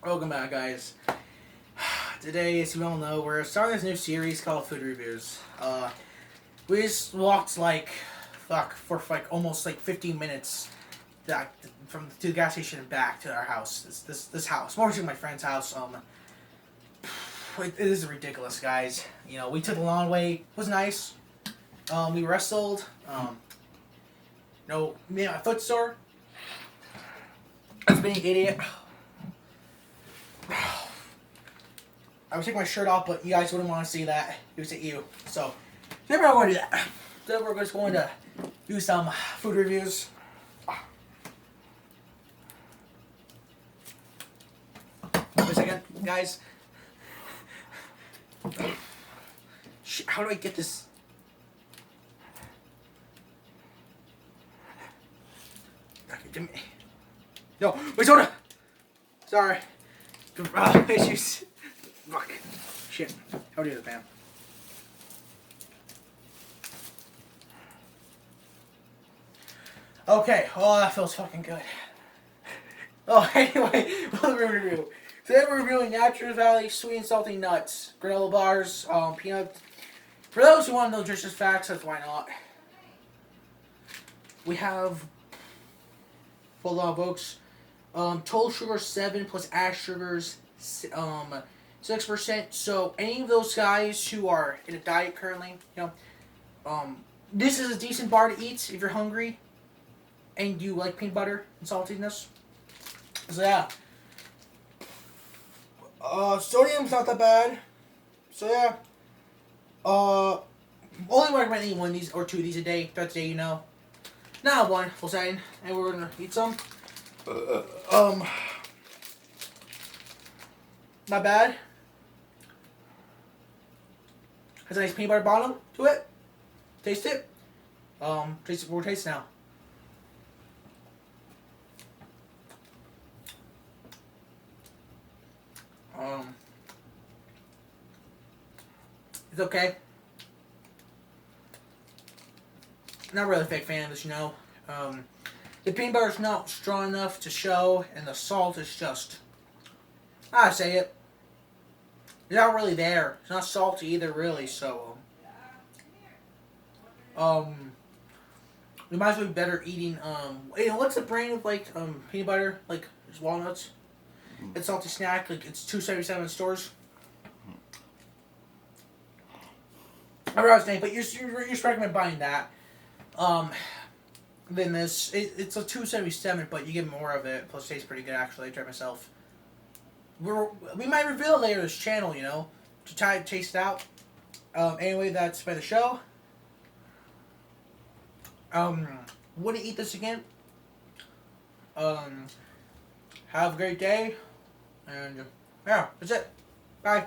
Welcome back, guys. Today, as you all know, we're starting this new series called Food Reviews. We just walked for almost 15 minutes back to the gas station and back to our house. This house, more to my friend's house. It is ridiculous, guys. You know, we took the long way. It was nice. We wrestled. Me at my foot sore. I was being an idiot. I was taking my shirt off, but you guys wouldn't want to see that. It was at you. So, today we're going to do that. Today we're just going to do some food reviews. Wait a second, guys. Shit, how do I get this? No, wait, soda! Sorry. Issues. Fuck. Shit. How do you do this, man? Okay. Oh, that feels fucking good. Oh, anyway, we'll review. Today we're reviewing Nature Valley Sweet and Salty Nuts, granola bars, peanuts. For those who want to know nutritious facts, that's why not. We have, hold on, folks. Total sugar 7 plus added sugars 6%. So any of those guys who are in a diet currently, this is a decent bar to eat if you're hungry and you like peanut butter and saltiness. So yeah. Sodium's not that bad. So yeah. Only recommend eating one of these or two of these a day. Throughout the day, Now one, full setting, and we're gonna eat some. Not bad. Has a nice peanut butter bottom to it. Taste it. We'll taste now. It's okay. Not really a big fan of this, The peanut butter is not strong enough to show, and the salt is just, I say it, it's not really there. It's not salty either, really. So, we might as well be better eating. What's the brand of peanut butter? There's walnuts. It's salty snack. It's $2.77 in stores. I don't know what name, but you just recommend buying that. Than this. It's a $2.77, but you get more of it. Plus, it tastes pretty good, actually. I tried myself. We might reveal it later this channel, to try to taste it out. Anyway, that's by the show. Wouldn't eat this again. Have a great day. And, yeah, that's it. Bye.